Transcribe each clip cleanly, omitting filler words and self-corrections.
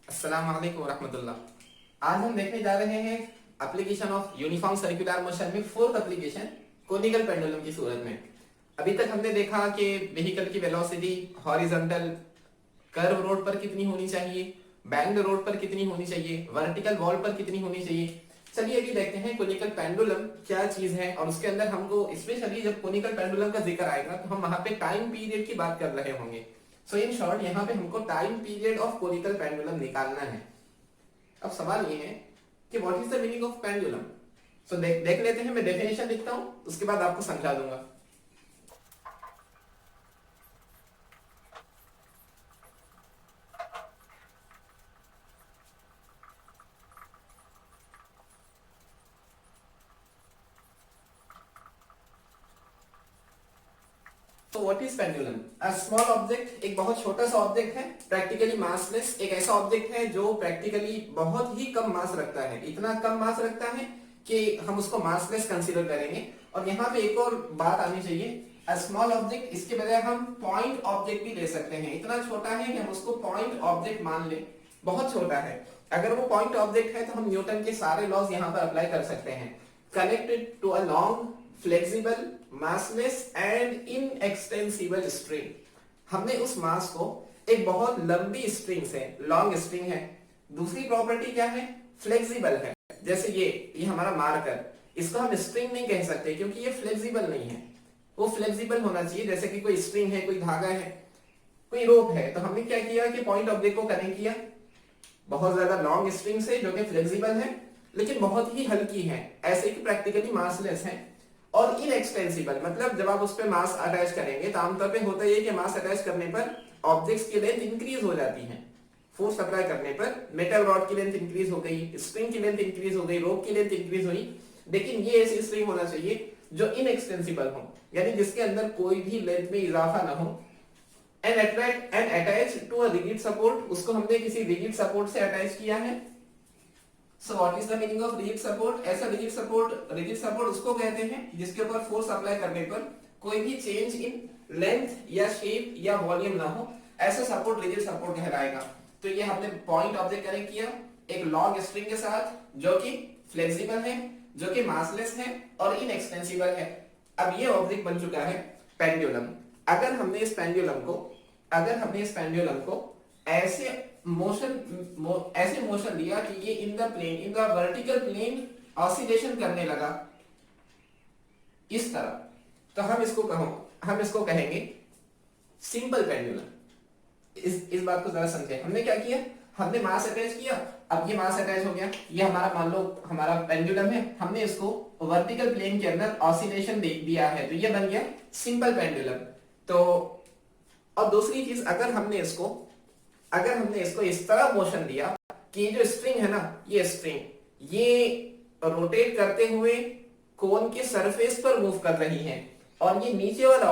अस्सलाम वालेकुम रहमतुल्लाह। आज हम देखने जा रहे हैं application of uniform circular motion में फोर्थ एप्लीकेशन कोनिकल पेंडुलम की सूरत में। अभी तक हमने देखा कि व्हीकल की वेलोसिटी हॉरिजॉन्टल कर्व रोड पर कितनी होनी चाहिए, बैंक्ड रोड पर कितनी होनी चाहिए, वर्टिकल वॉल पर कितनी होनी चाहिए। चलिए अभी देखते हैं कोनिकल पेंडुलम क्या चीज है, और उसके अंदर हमको स्पेशली जब कोनिकल पेंडुलम का जिक्र आएगा तो हम वहां पे टाइम पीरियड की बात कर रहे होंगे। सो इन शॉर्ट यहाँ पे हमको time period of conical pendulum निकालना है। अब सवाल ये है कि what is the meaning of pendulum. So देख लेते हैं, मैं डेफिनेशन लिखता हूं, उसके बाद आपको समझा दूंगा। तो what is pendulum? A small object, एक बहुत छोटा सा ऑब्जेक्ट है, प्रैक्टिकली मासलेस। एक ऐसा ऑब्जेक्ट है जो प्रैक्टिकली बहुत ही कम मास रखता है, इतना कम मास रखता है कि हम उसको मासलेस कंसीडर करेंगे। और यहाँ पे एक और बात आनी चाहिए, अ स्मॉल ऑब्जेक्ट, इसके बजाय हम पॉइंट ऑब्जेक्ट भी ले सकते हैं। इतना छोटा है कि हम उसको पॉइंट ऑब्जेक्ट मान लें, बहुत छोटा है। अगर वो पॉइंट ऑब्जेक्ट है तो हम न्यूटन के सारे लॉज यहाँ पर अप्लाई कर सकते हैं। Connected to a long flexible massless and inextensible string, हमने उस मास को एक बहुत लंबी स्ट्रिंग से, लॉन्ग स्ट्रिंग है। दूसरी प्रॉपर्टी क्या है? फ्लेक्सिबल है। जैसे ये हमारा मार्कर, इसको हम स्ट्रिंग नहीं कह सकते क्योंकि ये फ्लेक्सिबल नहीं है। वो फ्लेक्सिबल होना चाहिए, जैसे कि कोई स्ट्रिंग है, कोई धागा है, कोई रोप है। तो हमने क्या किया कि पॉइंट ऑब्जेक्ट को कनेक्ट किया बहुत ज्यादा लॉन्ग स्ट्रिंग से जो कि फ्लेक्सिबल है लेकिन बहुत ही हल्की है, ऐसे कि प्रैक्टिकली मासलेस है। और इनएक्सटेंसिबल मतलब जब आप उस पर मास अटैच करेंगे तो आमतौर पे होता है कि मास अटैच करने पर ऑब्जेक्ट्स की लेंथ इंक्रीज हो जाती है। फोर्स अप्लाई करने पर मेटल रॉड की लेंथ इंक्रीज हो गई, स्प्रिंग की लेंथ इंक्रीज हो गई, रोप की लेंथ इंक्रीज हुई। लेकिन ये ऐसी स्प्रिंग होना चाहिए जो इनएक्सटेंसिबल हो, यानी जिसके अंदर कोई भी लेंथ में इजाफा ना हो। And attach to a rigid support, उसको हमने किसी रिजिड सपोर्ट से अटैच किया है। So what is the meaning of rigid support? ऐसा रिजिड सपोर्ट उसको कहते हैं जिसके ऊपर फोर्स अप्लाई करने पर कोई भी चेंज इन लेंथ या शेप या वॉल्यूम ना हो, ऐसा सपोर्ट रिजिड सपोर्ट कहलाएगा। तो ये हमने पॉइंट ऑब्जेक्ट कनेक्ट किया एक लॉन्ग स्ट्रिंग के साथ जो कि फ्लेक्सिबल है, जो कि मासलेस है और इनएक्सटेंसिबल है। अब ये ऑब्जेक्ट बन चुका है पेंडुलम। अगर हमने इस पेंडुलम को ऐसे मोशन दिया कि ये in the vertical plane oscillation करने लगा इस तरह, तो हम इसको कहेंगे सिंपल पेंडुलम। इस बात को जरा समझे। हमने क्या किया, हमने मास अटैच किया। अब ये मास अटैच हो गया, ये हमारा मान लो हमारा पेंडुलम है, हमने इसको वर्टिकल प्लेन के अंदर ऑसिलेशन दिया है, तो ये बन गया सिंपल पेंडुलम। तो और दूसरी चीज, अगर हमने इसको इस तरह मोशन दिया कि ये जो स्ट्रिंग है ना, ये रोटेट करते हुए कोन के सरफेस पर मूव कर रही है, और ये नीचे वाला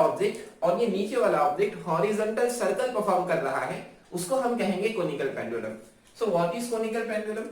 ऑब्जेक्ट हॉरिजॉन्टल सर्कल परफॉर्म कर रहा है, उसको हम कहेंगे conical pendulum. So what is conical pendulum?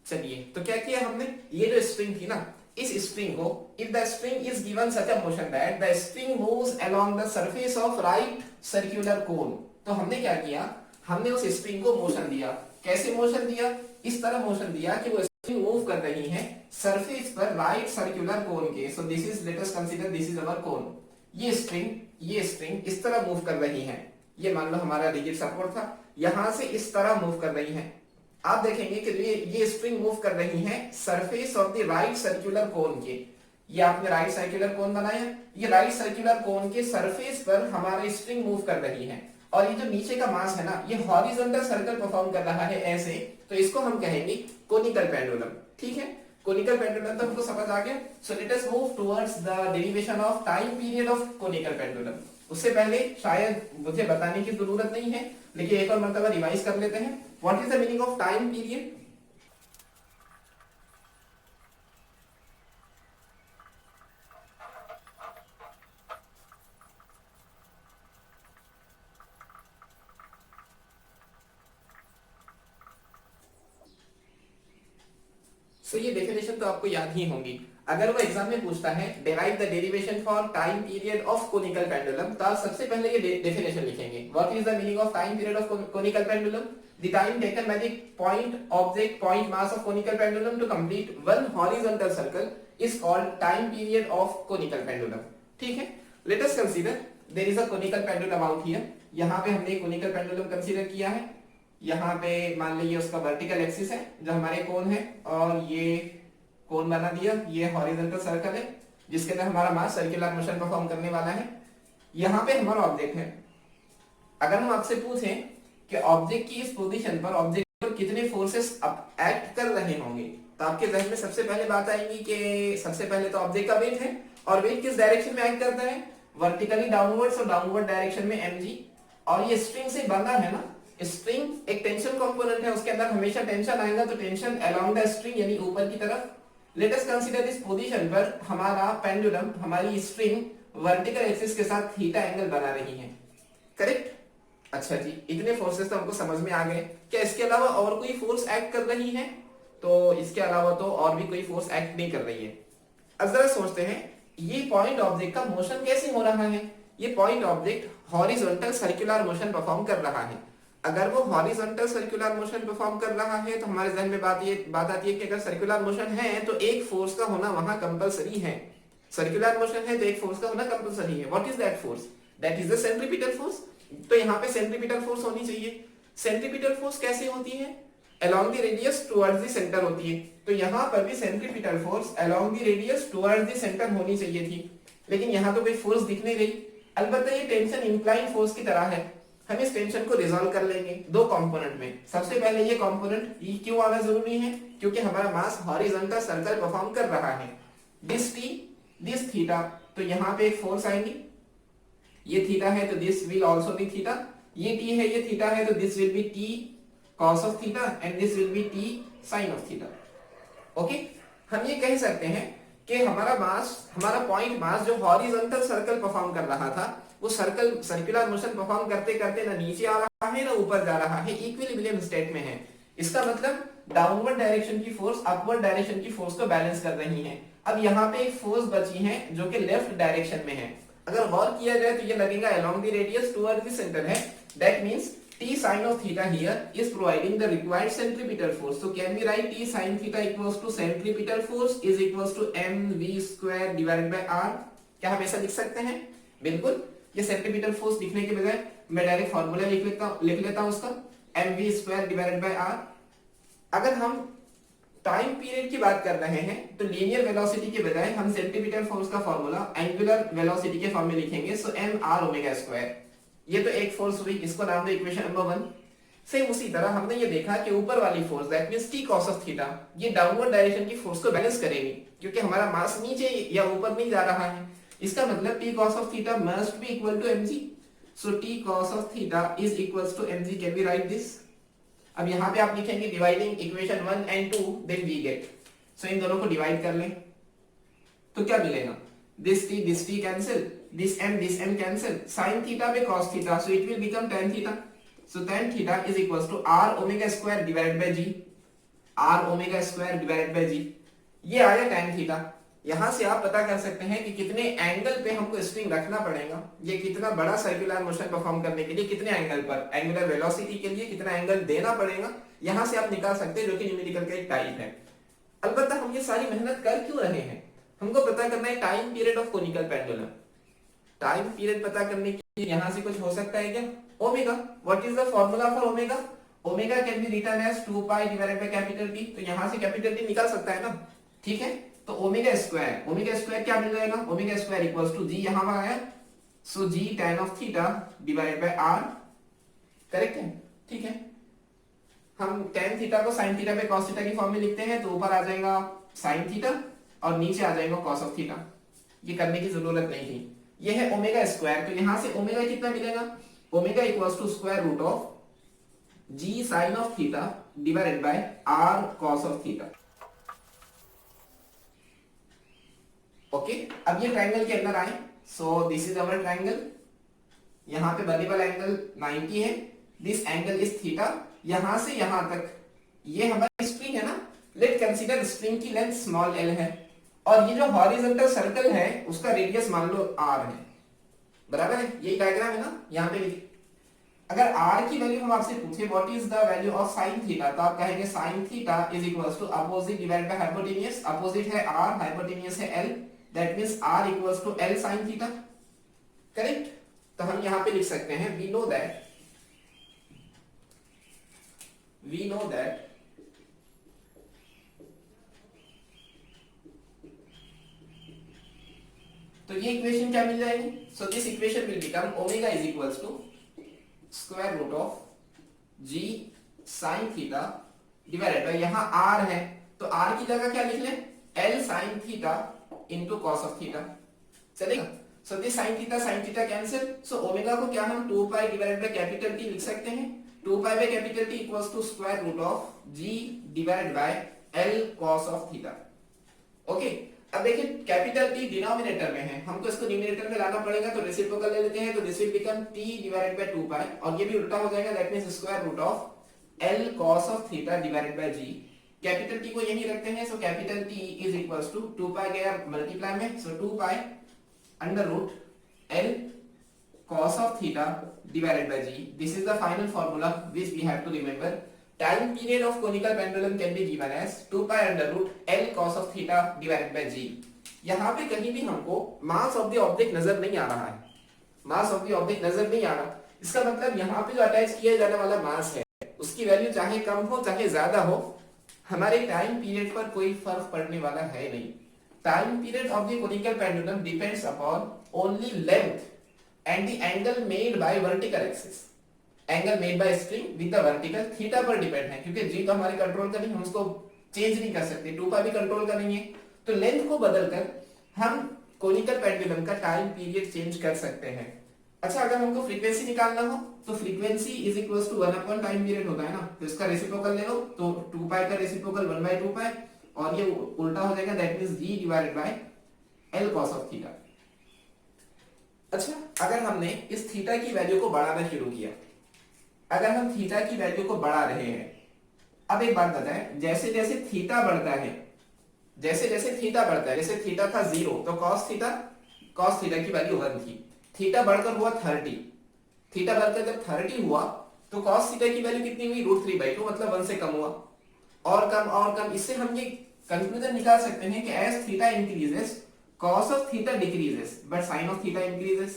चलिए, तो क्या किया हमने, ये जो स्ट्रिंग थी ना, इस स्ट्रिंग को, if the string is given such a motion that the string moves along the surface of right circular कोन, तो हमने क्या किया, हमने उस स्ट्रिंग को मोशन दिया। कैसे मोशन दिया? इस तरह मोशन दिया कि वो स्ट्रिंग मूव कर रही है सरफेस पर राइट सर्कुलर कोन के। So this is, let us consider this is our cone. ये स्ट्रिंग इस तरह मूव कर रही है। ये मान लो हमारा रिजिड सपोर्ट था, यहां से इस तरह मूव कर रही है। आप देखेंगे कि ये स्ट्रिंग मूव कर रही है surface of the right circular cone के। ये आपने राइट सर्कुलर कोन बनाया, ये राइट सर्कुलर कोन के सरफेस पर हमारी स्ट्रिंग मूव कर रही है, और ये जो नीचे का मास है ना, ये हॉरिजॉन्टल सर्कल परफॉर्म कर रहा है ऐसे, तो इसको हम कहेंगे कोनिकल पेंडुलम। ठीक है, कोनिकल पेंडुलम तो हमको समझ आ गया। So let us move towards the derivation of time period of conical pendulum. उससे पहले शायद मुझे बताने की जरूरत नहीं है, लेकिन एक और मर्तबा रिवाइज कर लेते हैं। What is the meaning of time period? So ये डेफिनेशन तो आपको याद ही होंगी। अगर वो एग्जाम में पूछता है derive the derivation for time period of conical pendulum, तो आप सबसे पहले ये डेफिनेशन लिखेंगे। What is the meaning of time period of conical pendulum? The time taken by the point object point mass of conical pendulum to complete one horizontal circle is called time period of conical pendulum. ठीक है, let us consider there is a conical pendulum out here. यहाँ पे हमने conical pendulum consider किया है। यहाँ पे मान लीजिए उसका वर्टिकल एक्सिस है जो हमारे कोन है, और ये कोन बना दिया, ये हॉरिजॉन्टल सर्कल है जिसके अंदर हमारा मास सर्कुलर मोशन परफॉर्म करने वाला है। यहाँ पे हमारा ऑब्जेक्ट है। अगर हम आपसे पूछें कि ऑब्जेक्ट की इस पोजीशन पर ऑब्जेक्ट पर कितने फोर्सेस एक्ट कर रहे होंगे, तो आपके जहन में सबसे पहले बात आएगी कि सबसे पहले तो ऑब्जेक्ट का वेट है, और वेट किस डायरेक्शन में एक्ट करता है? वर्टिकली डाउनवर्ड्स और डाउनवर्ड डायरेक्शन में mg। और ये स्ट्रिंग से बंधा है ना, स्ट्रिंग एक टेंशन कंपोनेंट है, उसके अंदर हमेशा टेंशन आएगा, तो टेंशन अलोंग द स्ट्रिंग यानी ऊपर की तरफ। Late us consider this position पर हमारा पेंडुलम, हमारी स्ट्रिंग वर्टिकल एक्सिस के साथ थीटा एंगल बना रही है, करेक्ट? अच्छा जी, इतने फोर्सेस तो हमको समझ में आ गए। क्या इसके अलावा और कोई फोर्स एक्ट कर रही है? तो इसके अलावा तो और भी कोई फोर्स एक्ट नहीं कर रही है। अब जरा सोचते हैं ये पॉइंट ऑब्जेक्ट का मोशन कैसे हो रहा है। ये point object horizontal circular motion perform कर रहा है। अगर वो हॉरिजॉन्टल सर्कुलर मोशन परफॉर्म कर रहा है तो हमारे जहन में बात आती है कि अगर सर्कुलर मोशन है तो एक फोर्स का होना वहां कंपलसरी है। सर्कुलर मोशन है तो एक फोर्स का होना कंपलसरी है। What is that force? That is the centripetal force. तो यहाँ पे सेंट्रीपिटल फोर्स होनी चाहिए। सेंट्रीपिटल फोर्स कैसे होती है? along the radius towards the center होती है। तो यहाँ पर भी centripetal force along the radius towards the center होनी चाहिए थी, लेकिन यहाँ तो कोई फोर्स दिख नहीं रही। अलबत्ता ये टेंशन इंक्लाइन फोर्स की तरह है। हम इस टेंशन को रिजॉल्व कर लेंगे दो कंपोनेंट में। सबसे पहले ये कंपोनेंट ई क्यों आना जरूरी है? क्योंकि हमारा मास हॉरिजॉन्टल सर्कल परफॉर्म कर रहा है। दिस टी, दिस थीटा, तो यहाँ पे एक फोर्स आएंगी। ये थीटा है तो this will also be theta. ये टी है, ये थीटा है, तो this will be T cos of theta and this will be t sin of theta। Okay, हम ये कह सकते हैं कि हमारा मास, हमारा पॉइंट मास जो हॉरिजॉन्टल सर्कल परफॉर्म कर रहा था, वो सर्कुलर मोशन परफॉर्म करते करते ना नीचे आ रहा है ना ऊपर जा रहा है, इक्विलिब्रियम स्टेट में है। इसका मतलब डाउनवर्ड डायरेक्शन की फोर्स अपवर्ड डायरेक्शन की फोर्स को बैलेंस कर रही है। अब यहाँ पे एक फोर्स बची है जो कि लेफ्ट डायरेक्शन में है। अगर गौर किया जाए तो ये लगेगा along the radius towards the center है। That means t sin of theta here is providing the required centripetal force. So can we write t sin theta equals to centripetal force is equals to mv square divided by r? क्या हम ऐसा लिख सकते हैं? बिल्कुल। ये centripetal force लिखने के बजाय मैं डायरेक्ट फॉर्मूला लिख लेता हूं उसका, mv square divided by r। अगर हम टाइम पीरियड की बात कर रहे हैं तो लीनियर वेलोसिटी के बजाय हम सेंट्रीपिटल फोर्स का फॉर्मूला एंगुलर वेलोसिटी के फॉर्म में लिखेंगे। सो m r ओमेगा स्क्वायर, ये तो एक फोर्स हुई, इसको नाम दो इक्वेशन नंबर 1। सेम उसी तरह हमने ये देखा कि ऊपर वाली force that means t cos of theta, ये डाउनवर्ड डायरेक्शन की फोर्स को बैलेंस करेगी क्योंकि हमारा मास नीचे या ऊपर नहीं जा रहा है। इसका मतलब t cos of theta must be equal to mg। सो t cos of theta is equals to mg। Can we write this? अब यहाँ पे आप लिखेंगे dividing equation 1 and 2, then we get. So इन दोनों को डिवाइड कर लें तो क्या मिलेगा? This t cancel, this m cancel, sin theta by cos theta, so it will become tan theta। So tan theta is equals to r omega square divided by g, r omega square divided by g। ये आया tan theta। यहां से आप पता कर सकते हैं कि कितने एंगल पे हमको स्ट्रिंग रखना पड़ेगा, ये कितना बड़ा सर्कुलर मोशन परफॉर्म करने के लिए कितने एंगल पर, एंगुलर वेलोसिटी के लिए कितना एंगल देना पड़ेगा, यहां से आप निकाल सकते हैं, जो कि न्यूमेरिकल का एक टाइप है। अलबत्ता हम ये सारी मेहनत कर क्यों रहे हैं? हमको पता करना है time period of conical pendulum. Time period पता करने के लिए यहां से कुछ हो सकता है क्या? Omega. What is the formula for omega? Omega can be written as 2 pi divided by capital T. तो यहां से कैपिटल टी निकाल सकता है ना, ठीक है? तो ओमेगा स्क्वायर क्या मिल जाएगा? ओमेगा स्क्वायर इक्वल्स टू जी, यहां पर आया, सो जी tan of theta divided bye r। Correct है? ठीक है। हम tan थीटा को sin थीटा पे cos थीटा की फॉर्म में लिखते हैं, तो ऊपर आ जाएगा sin थीटा और नीचे आ जाएगा cos ऑफ थीटा। ये करने की जरूरत नहीं थी। ये है ओमेगा स्क्वायर, तो यहां से ओमेगा कितना मिलेगा? Omega equals to square root of g sine of theta divided by r cos of theta. Okay, अब ये ट्रायंगल के अंदर आए। So this is our triangle. यहां पे बनने वाला एंगल 90 है। This angle is theta. यहां से यहां तक ये हमारी स्ट्रिंग है ना। लेट कंसीडर स्ट्रिंग की लेंथ स्मॉल l है और ये जो हॉरिजॉन्टल सर्कल है उसका रेडियस मान लो r है, बराबर है, ये डायग्राम है ना, यहाँ पे लिखिए। अगर r की वैल्यू हम आपसे पूछे what is the value of sin theta, तो आप कहेंगे sin theta is equals to opposite divide by hypotenuse, opposite है r, हाइपोटेन्यूज है l, that means r equals to l sin theta, correct. तो हम यहां पे लिख सकते हैं वी नो दैट तो ये इक्वेशन क्या मिल जाएगी, so this equation will become omega is equals to square root of g sin theta divided by, यहां r है तो r की जगह क्या लिख लें, l sin theta into cos of theta, चलेगा। So this sin theta cancel, so omega को क्या हम 2 pi divided by capital T लिख सकते हैं, 2 pi by capital T equals to square root of g divided by l cos of theta, okay. अब देखिए capital T denominator में है, हमको इसको न्यूमरेटर में लाना पड़ेगा, तो रेसिप्रोकल ले लेते हैं, तो this will become T divided by 2 pi और ये भी उल्टा हो जाएगा, that means square root of L cos of theta divided by G। Capital T को यही रखते हैं, so capital T is equals to 2 pi गया मल्टीप्लाई में, so 2 pi under root L cos of theta divided by G. This is the final formula which we have to remember. Time period of conical pendulum can be given as 2 pi under root L cos of theta divided by G. यहाँ पे कहीं भी हमको mass of the object नजर नहीं आ रहा है, mass of the object नजर नहीं आ रहा, इसका मतलब यहाँ पे जो अटैच किया जाने वाला मास है उसकी वैल्यू चाहे कम हो चाहे ज्यादा हो, हमारे टाइम पीरियड पर कोई फर्क पड़ने वाला है नहीं। Time period of the conical pendulum depends upon only length and the angle made by vertical axis, angle made by string with the vertical theta पर डिपेंड है, क्योंकि g तो हमारे कंट्रोल का नहीं, हम उसको चेंज नहीं कर सकते, 2 पाई भी कंट्रोल का नहीं है, तो लेंथ को बदलकर हम कोनिकल पेंडुलम का टाइम पीरियड चेंज कर सकते हैं। अच्छा, अगर हमको फ्रीक्वेंसी निकालना हो तो frequency is equals to 1 upon time period होता है ना, तो इसका रेसिप्रोकल ले लो, तो 2 पाई का रेसिप्रोकल 1/2 पाई और ये उल्टा हो जाएगा, that means g divided by L cos of theta. अच्छा, अगर हमने इस थीटा की वैल्यू को बढ़ाना शुरू किया, अगर हम थीटा की वैल्यू को बढ़ा रहे हैं, अब एक बात बताएं, जैसे जैसे थीटा बढ़ता है, जैसे थीटा था 0 तो cos थीटा की वैल्यू 1 थी, थीटा बढ़कर हुआ 30, थीटा बढ़कर जब 30 हुआ तो cos थीटा की वैल्यू कितनी हुई, √3/2, मतलब 1 से कम हुआ, और कम। इससे हम ये कंक्लूजन निकाल सकते हैं कि as theta increases cos of theta decreases but sin of theta increases।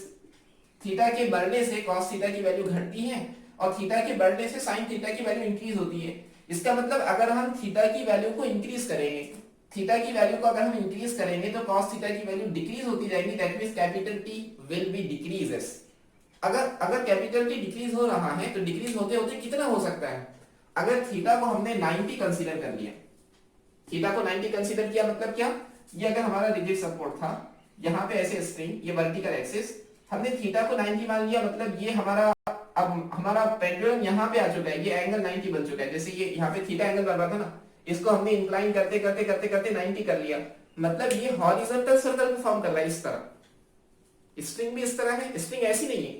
Theta के बढ़ने से cos थीटा की वैल्यू घटती है और थीटा के बढ़ने से sin थीटा की वैल्यू इंक्रीज होती है। इसका मतलब अगर हम थीटा की वैल्यू को इंक्रीज करेंगे, थीटा की वैल्यू को अगर हम इंक्रीज करेंगे तो cos थीटा की वैल्यू डिक्रीज होती जाएगी, that means capital T will B decreases. अगर कैपिटल T डिक्रीज हो रहा है तो डिक्रीज होते होते कितना हो सकता है, अगर थीटा को हमने 90 कंसीडर कर लिया, थीटा को 90 कंसीडर किया मतलब क्या, ये अगर हमारा रिजिड सपोर्ट था, यहाँ पे ऐसे स्ट्रिंग, ये वर्टिकल एक्सिस, हमने थीटा को 90 मान लिया, मतलब ये हमारा पेंडुलम यहाँ पे आ चुका है, ये एंगल 90 बन चुका है। जैसे ये यहाँ पे थीटा एंगल बन रहा था ना, इसको हमने इंक्लाइन करते 90 कर लिया, मतलब ये हॉरिजॉन्टल सर्कल फॉर्म कर रहा है इस तरह। स्ट्रिंग भी इस तरह है, स्ट्रिंग ऐसी नहीं है,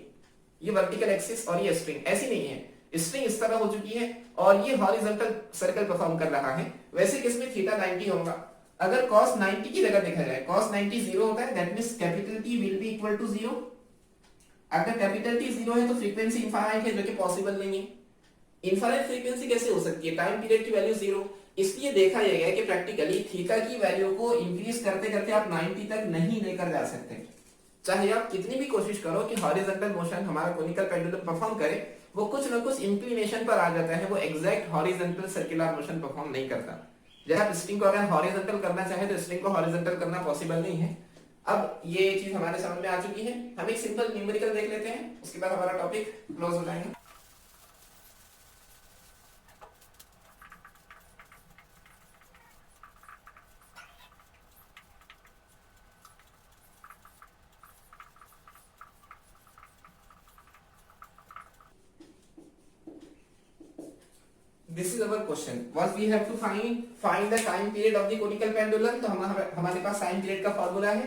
ये वर्टिकल एक्सिस और ये स्ट्रिंग ऐसी नहीं है, स्ट्रिंग इस तरह हो चुकी है और ये हॉरिजॉन्टल सर्कल परफॉर्म कर रहा है। वैसे किसमें थीटा 90 होगा, अगर cos 90 की जगह देखा जाए, cos 90 0 होता है, that means capital T will be equal to 0। अगर कैपिटल T 0 है तो फ्रीक्वेंसी इनफाइनाइट है, जो कि पॉसिबल नहीं है। इनफाइनाइट फ्रीक्वेंसी कैसे हो सकती है, टाइम पीरियड की वैल्यू 0, इसलिए देखा जाएगा कि प्रैक्टिकली थीटा की वैल्यू को इंक्रीज करते करते आप 90 तक नहीं लेकर जा सकते, चाहे आप कितनी भी कोशिश करो कि हॉरिजॉन्टल मोशन हमारा कोनिकल पेंडुलम परफॉर्म करे, वो कुछ ना कुछ इंक्लिनेशन पर आ जाता है, वो exact horizontal circular motion perform नहीं करता। जब आप स्ट्रिंग को अगर हॉरिजॉन्टल करना चाहे तो स्ट्रिंग को हॉरिजॉन्टल करना पॉसिबल नहीं है। अब ये चीज हमारे समझ में आ चुकी है, हम एक सिंपल न्यूमेरिकल देख लेते हैं, उसके बाद हमारा टॉपिक क्लोज हो जाएगा। This is our question. What we have to find the time period of the conical pendulum। तो हमारे पास टाइम पीरियड का फॉर्मूला है,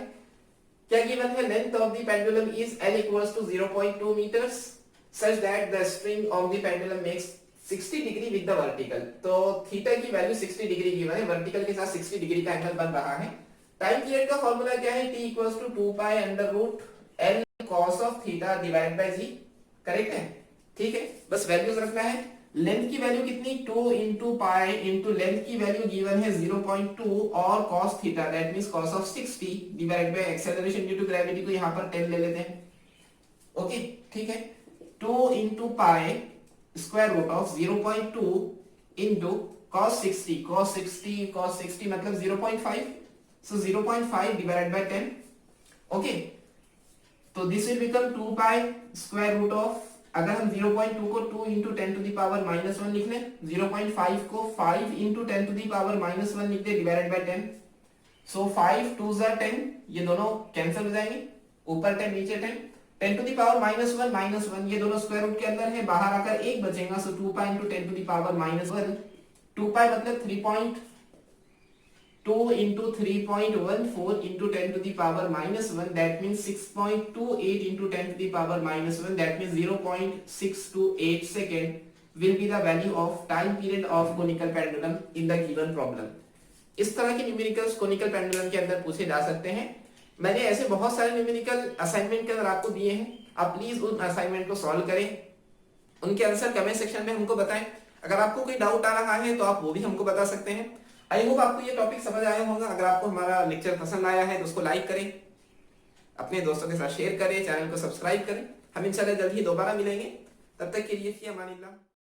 क्या गिवन है, length of the pendulum is L equals to 0.2 meters such that the string of the pendulum makes 60 degree with the vertical. तो theta की value 60 degree की है, वर्टिकल के साथ 60 डिग्री का एंगल बन रहा है। टाइम पीरियड का फॉर्मूला क्या है, t equals to 2 pi under root l cos of theta divide by g। Correct है, ठीक है, बस वैल्यूज रखना है। लेंथ की वैल्यू कितनी, 2 इंटू पाई इंटू लेंथ की वैल्यू गिवन है 0.2 और cos theta that means cos of 60 divide by acceleration due to gravity को यहाँ पर 10 ले लेते हैं। ओके, ठीक है, 2 into pi square root of 0.2 into cos 60 मतलब 0.5, so 0.5 divided by 10। ओके, तो this will become 2 pi square root of, अगर हम 0.2 को 2 इंटू 10 टू दी पावर -1 लिख लें, 0.5 को 5 इंटू 10 टू दी पावर -1 लिख दे डिवाइडेड बाय 10। सो 5 2 ज़ा 10, ये दोनों कैंसिल हो जाएंगे, ऊपर 10 नीचे 10, 10 टू दी पावर -1 ये दोनों स्क्वायर रूट के अंदर है, बाहर आकर 1 बचेगा। So 2 pi into 10 to the power -1, 2 pi मतलब 3.2 into 3.14 into 10 to the power -1, that means 6.28 into 10 to the power -1, that means 0.628 second will be the value of time period of conical pendulum in the given problem। इस तरह के numericals conical pendulum के अंदर पूछे जा सकते हैं। मैंने ऐसे बहुत सारे न्यूमेरिकल असाइनमेंट के अंदर आपको दिए हैं, आप प्लीज उन असाइनमेंट को सॉल्व करें, उनके आंसर कमेंट सेक्शन में हमको बताएं। अगर आपको कोई डाउट आ रहा है तो आप वो भी हमको बता सकते हैं। आई होप आपको ये टॉपिक समझ आया होगा। अगर आपको हमारा लेक्चर पसंद आया है तो उसको लाइक करें, अपने दोस्तों के साथ शेयर करें, चैनल को सब्सक्राइब करें। हम इंशाल्लाह जल्द ही दोबारा मिलेंगे, तब तक के लिए फी अमानिल्लाह।